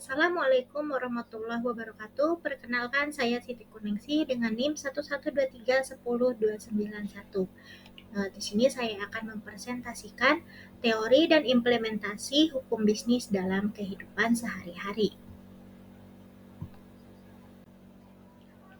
Assalamualaikum warahmatullahi wabarakatuh. Perkenalkan, saya Siti Kuningsi dengan NIM 112310291. Di sini saya akan mempresentasikan teori dan implementasi hukum bisnis dalam kehidupan sehari-hari.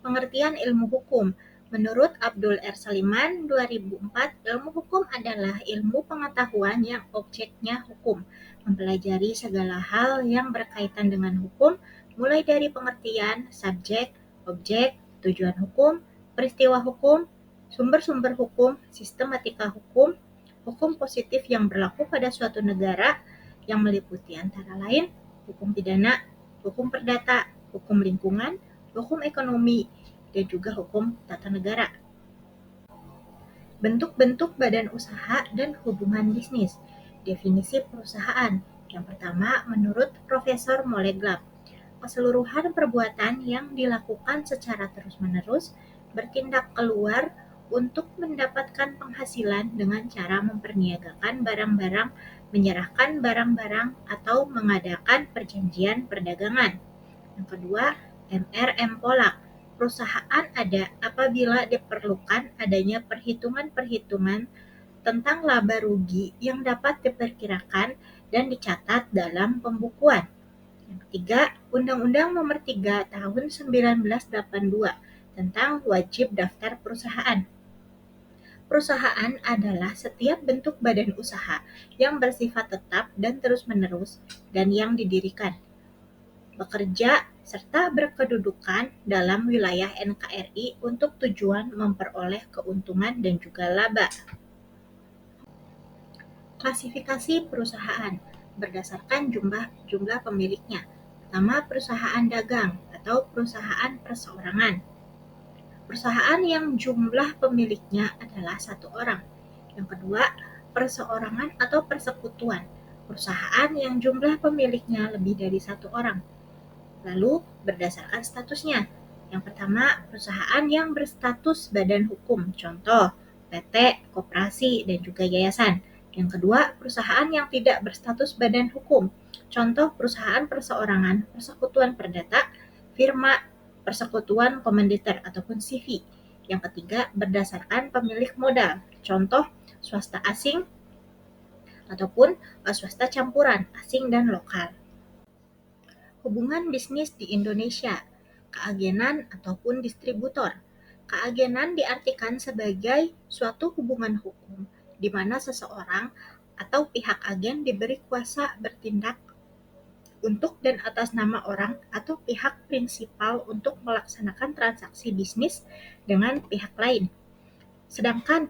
Pengertian ilmu hukum. Menurut Abdul R. Saliman, 2004, ilmu hukum adalah ilmu pengetahuan yang objeknya hukum, mempelajari segala hal yang berkaitan dengan hukum, mulai dari pengertian, subjek, objek, tujuan hukum, peristiwa hukum, sumber-sumber hukum, sistematika hukum, hukum positif yang berlaku pada suatu negara, yang meliputi antara lain hukum pidana, hukum perdata, hukum lingkungan, hukum ekonomi, dan juga hukum tata negara. Bentuk-bentuk badan usaha dan hubungan bisnis. Definisi perusahaan. Yang pertama, menurut Profesor Moleglab, keseluruhan perbuatan yang dilakukan secara terus-menerus bertindak keluar untuk mendapatkan penghasilan dengan cara memperniagakan barang-barang, menyerahkan barang-barang, atau mengadakan perjanjian perdagangan. Yang kedua, MRM Polak. Perusahaan ada apabila diperlukan adanya perhitungan-perhitungan tentang laba rugi yang dapat diperkirakan dan dicatat dalam pembukuan. Yang ketiga, Undang-Undang Nomor 3 Tahun 1982 tentang wajib daftar perusahaan. Perusahaan adalah setiap bentuk badan usaha yang bersifat tetap dan terus-menerus dan yang didirikan, bekerja, serta berkedudukan dalam wilayah NKRI untuk tujuan memperoleh keuntungan dan juga laba. Klasifikasi perusahaan berdasarkan jumlah pemiliknya. Pertama, perusahaan dagang atau perusahaan perseorangan. Perusahaan yang jumlah pemiliknya adalah satu orang. Yang kedua, perseorangan atau persekutuan. Perusahaan yang jumlah pemiliknya lebih dari satu orang. Lalu berdasarkan statusnya. Yang pertama, perusahaan yang berstatus badan hukum, contoh PT, koperasi, dan juga yayasan. Yang kedua, perusahaan yang tidak berstatus badan hukum, contoh perusahaan perseorangan, persekutuan perdata, firma, persekutuan komanditer ataupun CV. Yang ketiga, berdasarkan pemilik modal, contoh swasta asing ataupun swasta campuran, asing dan lokal. Hubungan bisnis di Indonesia, keagenan ataupun distributor. Keagenan diartikan sebagai suatu hubungan hukum di mana seseorang atau pihak agen diberi kuasa bertindak untuk dan atas nama orang atau pihak prinsipal untuk melaksanakan transaksi bisnis dengan pihak lain. Sedangkan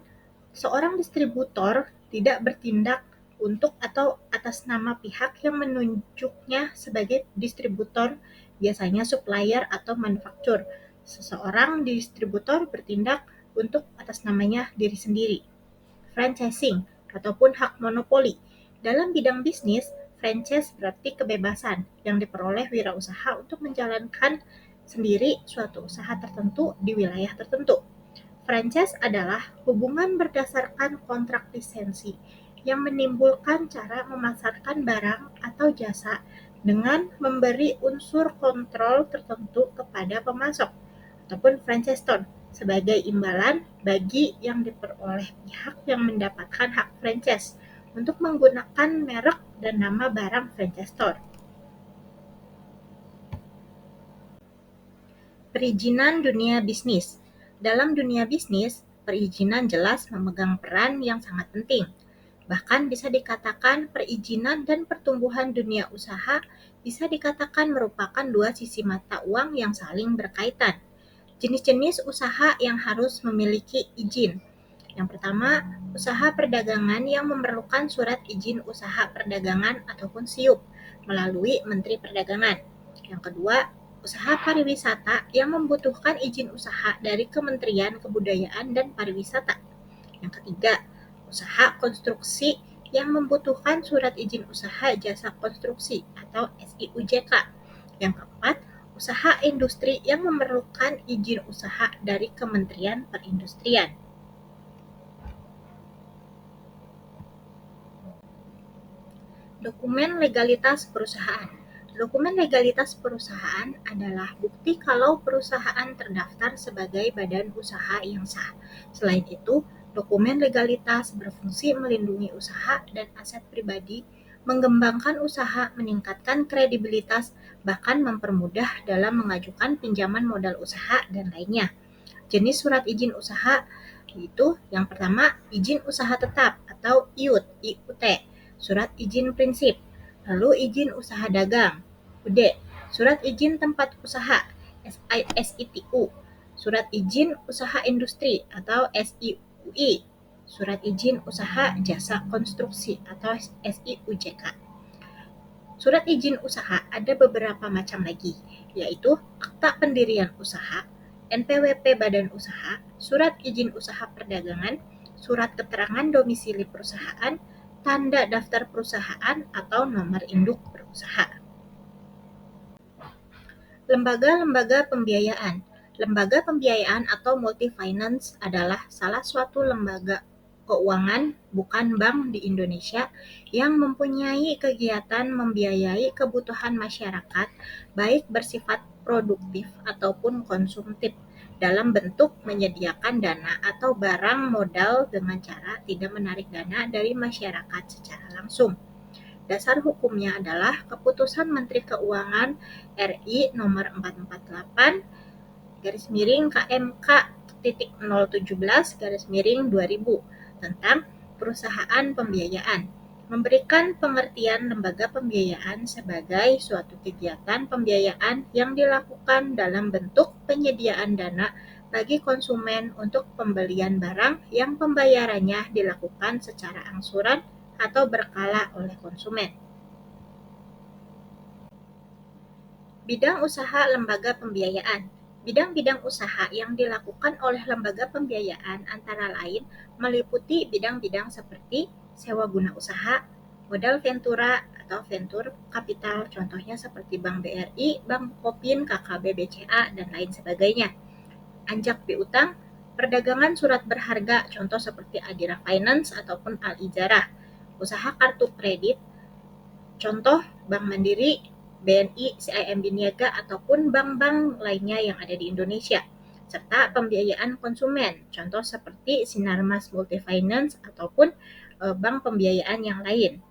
seorang distributor tidak bertindak untuk atau atas nama pihak yang menunjuknya sebagai distributor, biasanya supplier atau manufaktur. Seseorang distributor bertindak untuk atas namanya diri sendiri. Franchising ataupun hak monopoli. Dalam bidang bisnis, franchise berarti kebebasan yang diperoleh wirausaha untuk menjalankan sendiri suatu usaha tertentu di wilayah tertentu. Franchise adalah hubungan berdasarkan kontrak lisensi yang menimbulkan cara memasarkan barang atau jasa dengan memberi unsur kontrol tertentu kepada pemasok ataupun franchisor sebagai imbalan bagi yang diperoleh pihak yang mendapatkan hak franchise untuk menggunakan merek dan nama barang franchisor. Perizinan dunia bisnis. Dalam dunia bisnis, perizinan jelas memegang peran yang sangat penting. Bahkan bisa dikatakan perizinan dan pertumbuhan dunia usaha bisa dikatakan merupakan dua sisi mata uang yang saling berkaitan. Jenis-jenis usaha yang harus memiliki izin. Yang pertama, usaha perdagangan yang memerlukan surat izin usaha perdagangan ataupun SIUP melalui Menteri Perdagangan. Yang kedua, usaha pariwisata yang membutuhkan izin usaha dari Kementerian Kebudayaan dan Pariwisata. Yang ketiga, usaha konstruksi yang membutuhkan surat izin usaha jasa konstruksi atau SIUJK. Yang keempat, usaha industri yang memerlukan izin usaha dari Kementerian Perindustrian. Dokumen legalitas perusahaan. Dokumen legalitas perusahaan adalah bukti kalau perusahaan terdaftar sebagai badan usaha yang sah. Selain itu, dokumen legalitas berfungsi melindungi usaha dan aset pribadi, mengembangkan usaha, meningkatkan kredibilitas, bahkan mempermudah dalam mengajukan pinjaman modal usaha dan lainnya. Jenis surat izin usaha yaitu yang pertama izin usaha tetap atau IUT, surat izin prinsip, lalu izin usaha dagang, UD, surat izin tempat usaha, SITU, surat izin usaha industri atau SIUI, surat izin usaha jasa konstruksi atau SIUJK. Surat izin usaha ada beberapa macam lagi, yaitu akta pendirian usaha, NPWP badan usaha, surat izin usaha perdagangan, surat keterangan domisili perusahaan, tanda daftar perusahaan atau nomor induk berusaha. Lembaga-lembaga pembiayaan. Lembaga pembiayaan atau multi-finance adalah salah suatu lembaga keuangan bukan bank di Indonesia yang mempunyai kegiatan membiayai kebutuhan masyarakat baik bersifat produktif ataupun konsumtif dalam bentuk menyediakan dana atau barang modal dengan cara tidak menarik dana dari masyarakat secara langsung. Dasar hukumnya adalah Keputusan Menteri Keuangan RI nomor 448 garis miring KMK titik 017 garis miring 2000 tentang perusahaan pembiayaan, memberikan pengertian lembaga pembiayaan sebagai suatu kegiatan pembiayaan yang dilakukan dalam bentuk penyediaan dana bagi konsumen untuk pembelian barang yang pembayarannya dilakukan secara angsuran atau berkala oleh konsumen. Bidang usaha lembaga pembiayaan. Bidang-bidang usaha yang dilakukan oleh lembaga pembiayaan antara lain meliputi bidang-bidang seperti sewa guna usaha, modal ventura atau venture capital, contohnya seperti Bank BRI, Bank Kopin, KKB BCA, dan lain sebagainya. Anjak piutang, perdagangan surat berharga, contoh seperti Adira Finance ataupun Al-Ijarah, usaha kartu kredit, contoh Bank Mandiri, BNI, CIMB Niaga, ataupun bank-bank lainnya yang ada di Indonesia, serta pembiayaan konsumen, contoh seperti Sinarmas Multifinance ataupun bank pembiayaan yang lain.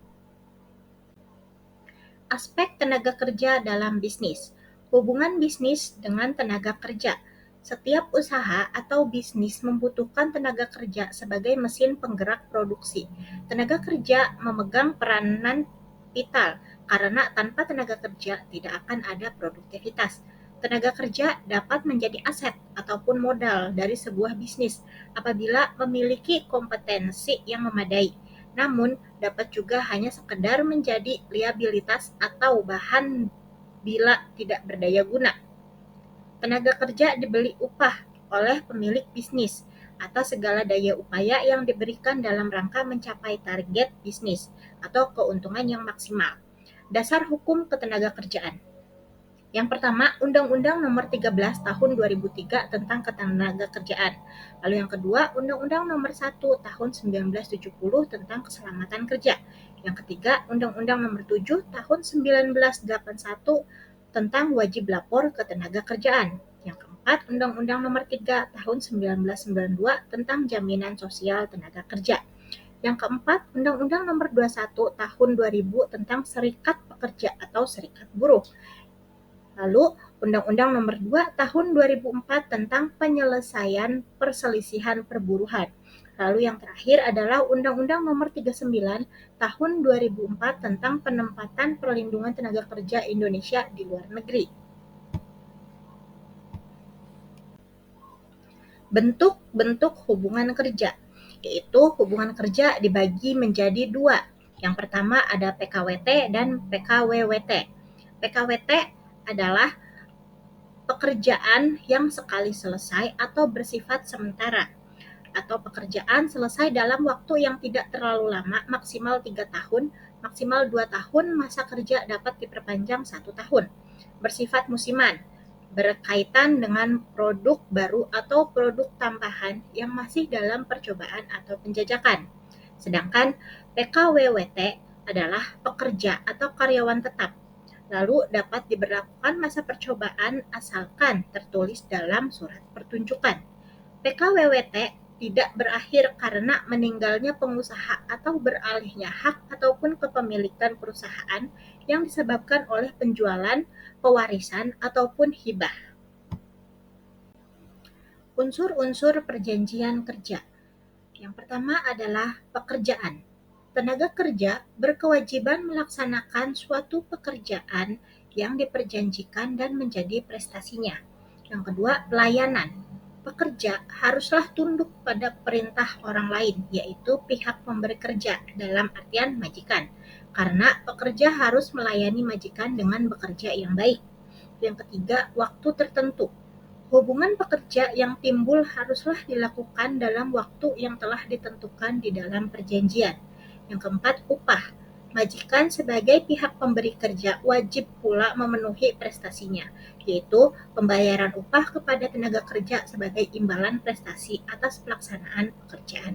Aspek tenaga kerja dalam bisnis. Hubungan bisnis dengan tenaga kerja. Setiap usaha atau bisnis membutuhkan tenaga kerja sebagai mesin penggerak produksi. Tenaga kerja memegang peranan vital karena tanpa tenaga kerja tidak akan ada produktivitas. Tenaga kerja dapat menjadi aset ataupun modal dari sebuah bisnis apabila memiliki kompetensi yang memadai. Namun, dapat juga hanya sekedar menjadi liabilitas atau bahan bila tidak berdaya guna. Tenaga kerja dibeli upah oleh pemilik bisnis atas segala daya upaya yang diberikan dalam rangka mencapai target bisnis atau keuntungan yang maksimal. Dasar hukum ketenagakerjaan. Yang pertama, Undang-Undang Nomor 13 Tahun 2003 tentang Ketenagakerjaan. Lalu yang kedua, Undang-Undang Nomor 1 Tahun 1970 tentang Keselamatan Kerja. Yang ketiga, Undang-Undang Nomor 7 Tahun 1981 tentang Wajib Lapor Ketenagakerjaan. Yang keempat, Undang-Undang Nomor 3 Tahun 1992 tentang Jaminan Sosial Tenaga Kerja. Yang keempat, Undang-Undang Nomor 21 Tahun 2000 tentang Serikat Pekerja atau Serikat Buruh. Lalu, Undang-Undang Nomor 2 Tahun 2004 tentang Penyelesaian Perselisihan Perburuhan. Lalu yang terakhir adalah Undang-Undang Nomor 39 Tahun 2004 tentang Penempatan Perlindungan Tenaga Kerja Indonesia di Luar Negeri. Bentuk-bentuk hubungan kerja, yaitu hubungan kerja dibagi menjadi dua. Yang pertama ada PKWT dan PKWWT. PKWT adalah pekerjaan yang sekali selesai atau bersifat sementara, atau pekerjaan selesai dalam waktu yang tidak terlalu lama, maksimal 3 tahun, maksimal 2 tahun, masa kerja dapat diperpanjang 1 tahun. Bersifat musiman, berkaitan dengan produk baru atau produk tambahan yang masih dalam percobaan atau penjajakan. Sedangkan PKWWT adalah pekerja atau karyawan tetap. Lalu dapat diberlakukan masa percobaan asalkan tertulis dalam surat pertunjukan. PKWWT tidak berakhir karena meninggalnya pengusaha atau beralihnya hak ataupun kepemilikan perusahaan yang disebabkan oleh penjualan, pewarisan, ataupun hibah. Unsur-unsur perjanjian kerja. Yang pertama adalah pekerjaan. Tenaga kerja berkewajiban melaksanakan suatu pekerjaan yang diperjanjikan dan menjadi prestasinya. Yang kedua, pelayanan. Pekerja haruslah tunduk pada perintah orang lain, yaitu pihak pemberi kerja dalam artian majikan. Karena pekerja harus melayani majikan dengan bekerja yang baik. Yang ketiga, waktu tertentu. Hubungan pekerja yang timbul haruslah dilakukan dalam waktu yang telah ditentukan di dalam perjanjian. Yang keempat, upah. Majikan sebagai pihak pemberi kerja wajib pula memenuhi prestasinya, yaitu pembayaran upah kepada tenaga kerja sebagai imbalan prestasi atas pelaksanaan pekerjaan.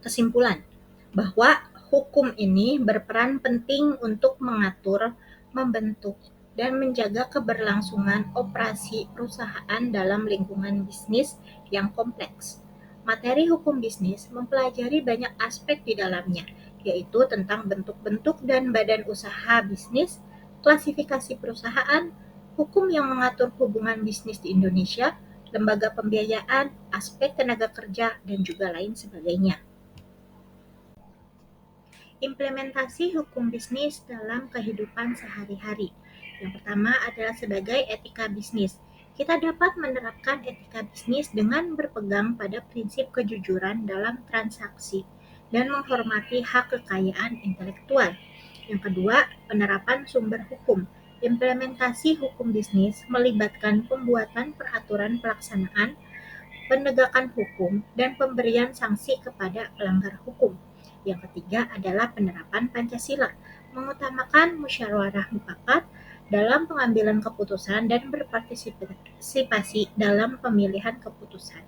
Kesimpulan, bahwa hukum ini berperan penting untuk mengatur, membentuk, dan menjaga keberlangsungan operasi perusahaan dalam lingkungan bisnis yang kompleks. Materi hukum bisnis mempelajari banyak aspek di dalamnya, yaitu tentang bentuk-bentuk dan badan usaha bisnis, klasifikasi perusahaan, hukum yang mengatur hubungan bisnis di Indonesia, lembaga pembiayaan, aspek tenaga kerja, dan juga lain sebagainya. Implementasi hukum bisnis dalam kehidupan sehari-hari. Yang pertama adalah sebagai etika bisnis. Kita dapat menerapkan etika bisnis dengan berpegang pada prinsip kejujuran dalam transaksi dan menghormati hak kekayaan intelektual. Yang kedua, penerapan sumber hukum. Implementasi hukum bisnis melibatkan pembuatan peraturan pelaksanaan, penegakan hukum, dan pemberian sanksi kepada pelanggar hukum. Yang ketiga adalah penerapan Pancasila, mengutamakan musyawarah mufakat dalam pengambilan keputusan dan berpartisipasi dalam pemilihan keputusan.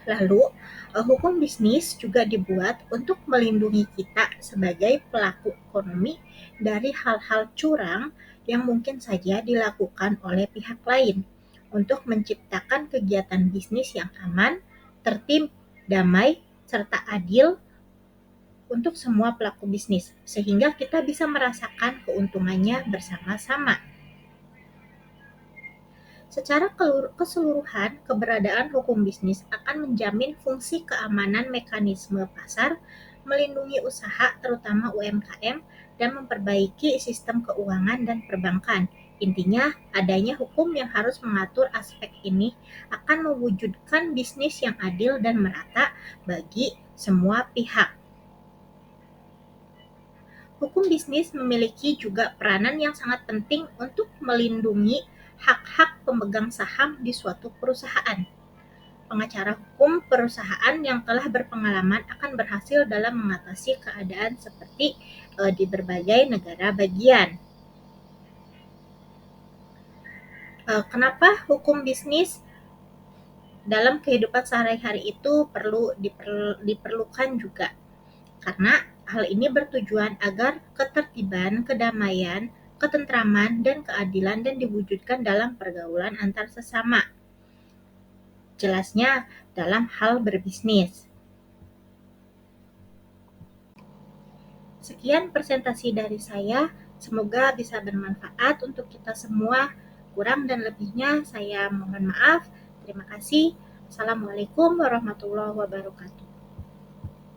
Lalu, hukum bisnis juga dibuat untuk melindungi kita sebagai pelaku ekonomi dari hal-hal curang yang mungkin saja dilakukan oleh pihak lain, untuk menciptakan kegiatan bisnis yang aman, tertib, damai, serta adil untuk semua pelaku bisnis, sehingga kita bisa merasakan keuntungannya bersama-sama. Secara keseluruhan, keberadaan hukum bisnis akan menjamin fungsi keamanan mekanisme pasar, melindungi usaha terutama UMKM, dan memperbaiki sistem keuangan dan perbankan. Intinya, adanya hukum yang harus mengatur aspek ini akan mewujudkan bisnis yang adil dan merata bagi semua pihak. Hukum bisnis memiliki juga peranan yang sangat penting untuk melindungi hak-hak pemegang saham di suatu perusahaan. Pengacara hukum perusahaan yang telah berpengalaman akan berhasil dalam mengatasi keadaan seperti di berbagai negara bagian. Kenapa hukum bisnis dalam kehidupan sehari-hari itu diperlukan juga? Karena hal ini bertujuan agar ketertiban, kedamaian, ketentraman, dan keadilan dan diwujudkan dalam pergaulan antar sesama. Jelasnya dalam hal berbisnis. Sekian presentasi dari saya, semoga bisa bermanfaat untuk kita semua. Kurang dan lebihnya saya mohon maaf. Terima kasih. Assalamualaikum warahmatullahi wabarakatuh.